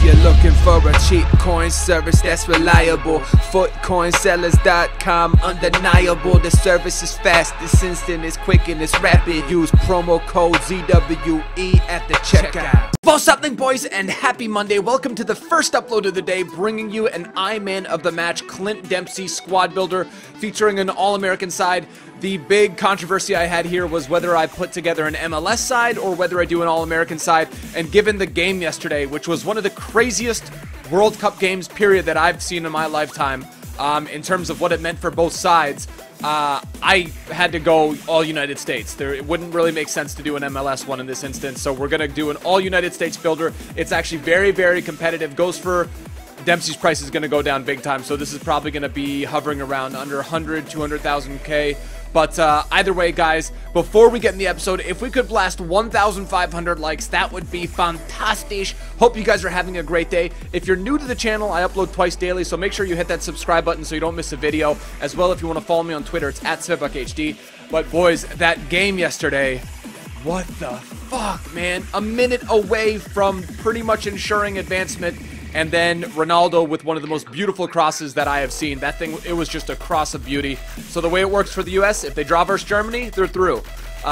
If you're looking for a cheap coin service that's reliable, footcoinsellers.com, undeniable. The service is fast, it's instant, it's quick, and it's rapid. Use promo code ZWE at the checkout. What's happening, boys, and happy Monday. Welcome to the first upload of the day, bringing you an I-Man of the match Clint Dempsey squad builder featuring an All-American side. The big controversy I had here was whether I put together an MLS side or whether I do an All-American side. And given the game yesterday, which was one of the craziest World Cup games, period, that I've seen in my lifetime, in terms of what it meant for both sides, I had to go all United States. It wouldn't really make sense to do an MLS one in this instance, so we're going to do an all United States builder. It's actually very, very competitive. Goes for... Dempsey's price is going to go down big time, so this is probably going to be hovering around under 100, 200,000 K. But either way, guys, before we get in the episode, if we could blast 1,500 likes, that would be fantastic. Hope you guys are having a great day. If you're new to the channel, I upload twice daily, so make sure you hit that subscribe button so you don't miss a video. As well, if you want to follow me on Twitter, it's @SvebukHD. But boys, that game yesterday, what the fuck, man? A minute away from pretty much ensuring advancement. And then Ronaldo with one of the most beautiful crosses that I have seen. That thing, it was just a cross of beauty. So the way it works for the US, if they draw versus Germany, they're through.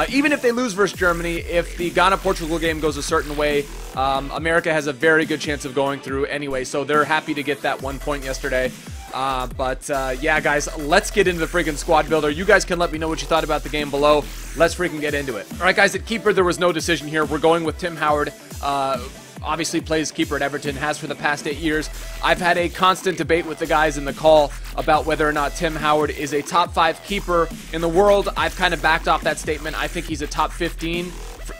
Even if they lose versus Germany, if the Ghana-Portugal game goes a certain way, America has a very good chance of going through anyway. So they're happy to get that 1 point yesterday. Yeah, guys, let's get into the freaking squad builder. You guys can let me know what you thought about the game below. Let's freaking get into it. All right, guys, at keeper, there was no decision here. We're going with Tim Howard. Obviously plays keeper at Everton, has for the past 8 years. I've had a constant debate with the guys in the call about whether or not Tim Howard is a top 5 keeper in the world. I've kind of backed off that statement. I think he's a top 15,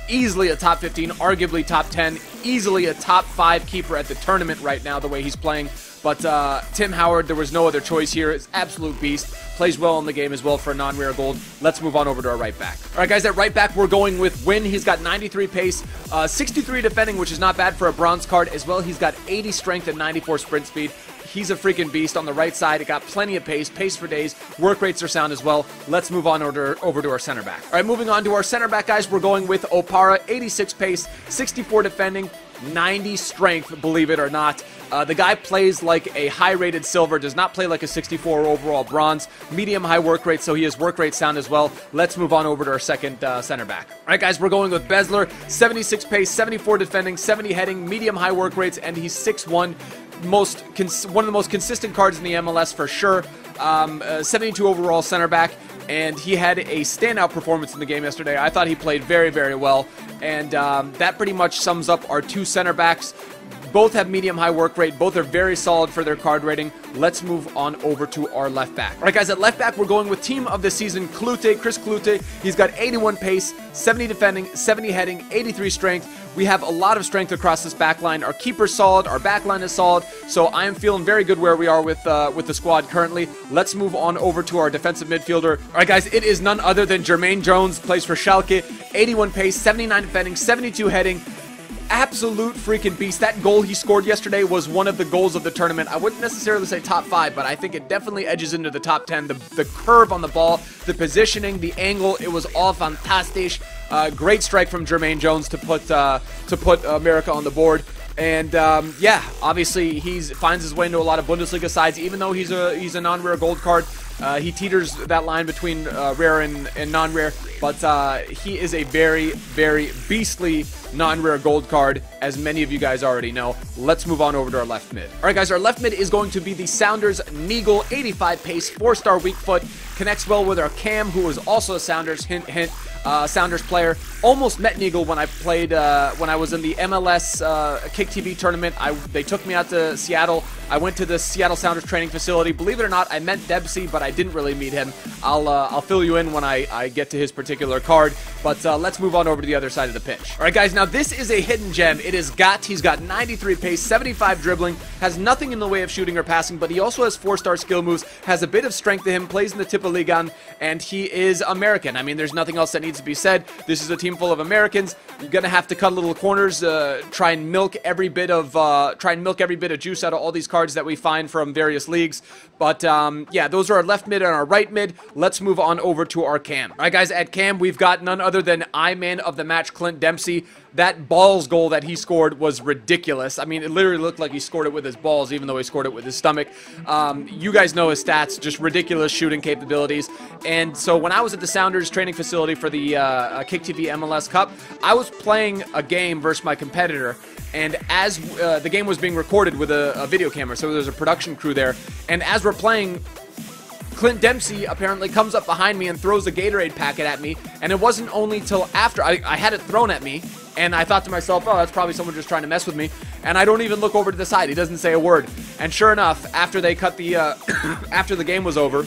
easily a top 15, arguably top 10, easily a top 5 keeper at the tournament right now, the way he's playing. But Tim Howard, there was no other choice here. It's absolute beast. Plays well in the game as well for a non-rare gold. Let's move on over to our right back. All right, guys, at right back, we're going with Win. He's got 93 pace, 63 defending, which is not bad for a bronze card. As well, he's got 80 strength and 94 sprint speed. He's a freaking beast on the right side. It got plenty of pace for days. Work rates are sound as well. Let's move on over to our center back. All right, moving on to our center back, guys, we're going with Opara, 86 pace, 64 defending, 90 strength, believe it or not. The guy plays like a high-rated silver, does not play like a 64 overall bronze. Medium-high work rate, so he has work rate sound as well. Let's move on over to our second center back. All right, guys, we're going with Besler, 76 pace, 74 defending, 70 heading, medium-high work rates, and he's 6'1", one of the most consistent cards in the MLS for sure. 72 overall center back, and he had a standout performance in the game yesterday. I thought he played very, very well, and that pretty much sums up our two center backs. Both have medium-high work rate. Both are very solid for their card rating. Let's move on over to our left back. All right, guys, at left back, we're going with team of the season, Klute, Chris Klute. He's got 81 pace, 70 defending, 70 heading, 83 strength. We have a lot of strength across this back line. Our keeper's solid. Our back line is solid. So I am feeling very good where we are with the squad currently. Let's move on over to our defensive midfielder. All right, guys, it is none other than Jermaine Jones, plays for Schalke. 81 pace, 79 defending, 72 heading. Absolute freaking beast. That goal he scored yesterday was one of the goals of the tournament. I wouldn't necessarily say top 5, but I think it definitely edges into the top 10. The curve on the ball, the positioning, the angle, it was all fantastic. Great strike from Jermaine Jones to put America on the board. And yeah, obviously he finds his way into a lot of Bundesliga sides, even though he's a non-rare gold card. He teeters that line between rare and non-rare, but he is a very, very beastly non-rare gold card, as many of you guys already know. Let's move on over to our left mid. All right, guys, our left mid is going to be the Sounders Neagle, 85 pace, 4-star weak foot. Connects well with our Cam, who is also a Sounders, hint, hint, Sounders player. Almost met Neagle when I played, when I was in the MLS Kick TV tournament. They took me out to Seattle. I went to the Seattle Sounders training facility. Believe it or not, I met Dempsey, but I didn't really meet him. I'll fill you in when I get to his particular card. But let's move on over to the other side of the pitch. All right, guys, now this is a hidden gem. It is Gat. He's got 93 pace, 75 dribbling, has nothing in the way of shooting or passing, but he also has 4-star skill moves, has a bit of strength to him, plays in the Tippeligaen, and he is American. I mean, there's nothing else that needs to be said. This is a team full of Americans. You're gonna have to cut little corners, try and milk every bit of juice out of all these cards that we find from various leagues. But yeah, those are our left mid and our right mid. Let's move on over to our cam. All right, guys, at cam we've got none other than man of the match Clint Dempsey. That balls goal that he scored was ridiculous. I mean, it literally looked like he scored it with his balls, even though he scored it with his stomach. You guys know his stats, just ridiculous shooting capabilities. And so when I was at the Sounders training facility for the Kick TV MLS Cup, I was playing a game versus my competitor. And as the game was being recorded with a video camera, so there's a production crew there. And as we're playing, Clint Dempsey apparently comes up behind me and throws a Gatorade packet at me. And it wasn't only till after I had it thrown at me, and I thought to myself, oh, that's probably someone just trying to mess with me. And I don't even look over to the side. He doesn't say a word. And sure enough, after they cut the after the game was over,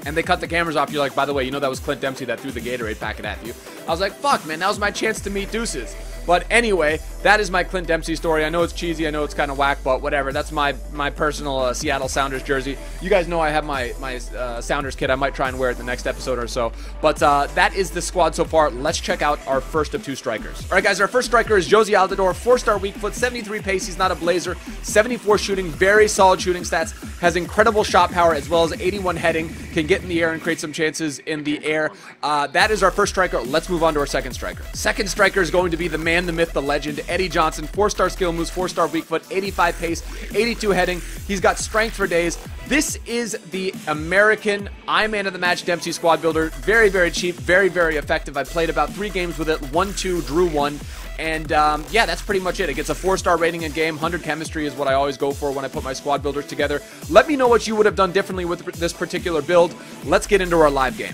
and they cut the cameras off, you're like, by the way, you know that was Clint Dempsey that threw the Gatorade packet at you. I was like, fuck, man, that was my chance to meet Deuces. But anyway, that is my Clint Dempsey story. I know it's cheesy, I know it's kind of whack, but whatever. That's my personal Seattle Sounders jersey. You guys know I have my Sounders kit. I might try and wear it the next episode or so. But that is the squad so far. Let's check out our first of two strikers. All right, guys, our first striker is Josie Altidore, 4-star weak foot, 73 pace. He's not a blazer, 74 shooting, very solid shooting stats, has incredible shot power as well as 81 heading, can get in the air and create some chances in the air. That is our first striker. Let's move on to our second striker. Second striker is going to be the man, the myth, the legend, Eddie Johnson, 4-star skill moves, 4-star weak foot, 85 pace, 82 heading. He's got strength for days. This is the American man of the match Dempsey squad builder. Very, very cheap, very, very effective. I played about 3 games with it, 1-2, drew 1. And yeah, that's pretty much it. It gets a 4-star rating in game. 100 chemistry is what I always go for when I put my squad builders together. Let me know what you would have done differently with this particular build. Let's get into our live game.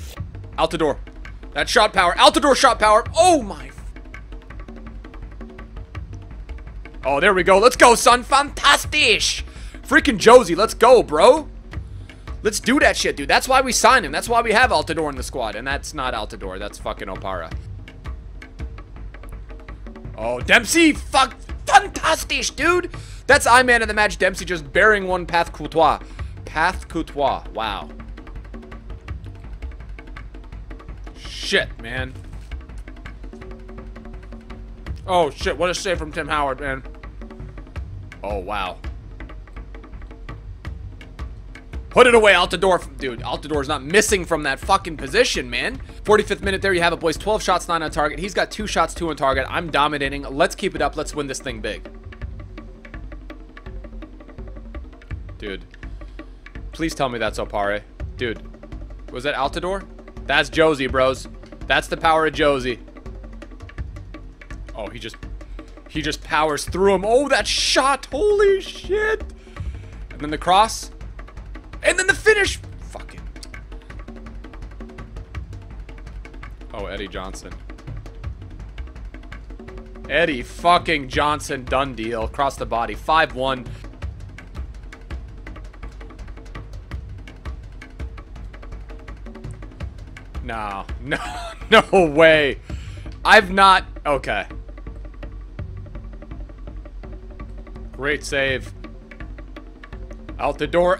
Altidore. That shot power. Altidore shot power. Oh my. Oh, there we go. Let's go, son. Fantastisch. Freaking Josie. Let's go, bro. Let's do that shit, dude. That's why we signed him. That's why we have Altidore in the squad. And that's not Altidore. That's fucking Opara. Oh, Dempsey. Fuck. Fantastisch, dude. That's man of the match Dempsey just bearing one Path Courtois. Path Courtois. Wow. Shit, man. Oh, shit. What a save from Tim Howard, man. Oh, wow. Put it away, Altidore. Dude, Altidore's not missing from that fucking position, man. 45th minute, there you have it, boys. 12 shots, 9 on target. He's got 2 shots, 2 on target. I'm dominating. Let's keep it up. Let's win this thing big. Dude. Please tell me that's Opare. Dude. Was that Altidore? That's Josie, bros. That's the power of Josie. Oh, he just powers through him. Oh, that shot. Holy shit. And then the cross. And then the finish. Fucking. Oh, Eddie Johnson. Eddie fucking Johnson. Done deal. Across the body. 5-1. No. No. No way. I've not. Okay. Great save. Altidore.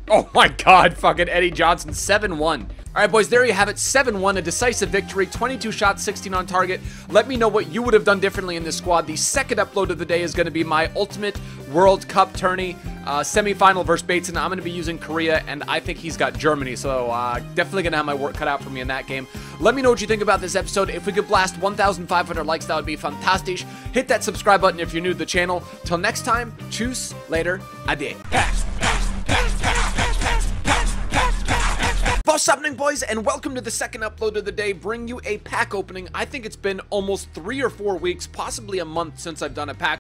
Oh my god. Fucking Eddie Johnson. 7-1. Alright, boys, there you have it. 7-1, a decisive victory. 22 shots, 16 on target. Let me know what you would have done differently in this squad. The second upload of the day is going to be my Ultimate World Cup tourney semi-final versus Bateson. I'm going to be using Korea, and I think he's got Germany, so definitely going to have my work cut out for me in that game. Let me know what you think about this episode. If we could blast 1,500 likes, that would be fantastic. Hit that subscribe button if you're new to the channel. Till next time, tschüss, later, ade. What's happening, boys, and welcome to the second upload of the day. Bring you a pack opening. I think it's been almost 3 or 4 weeks, possibly a month since I've done a pack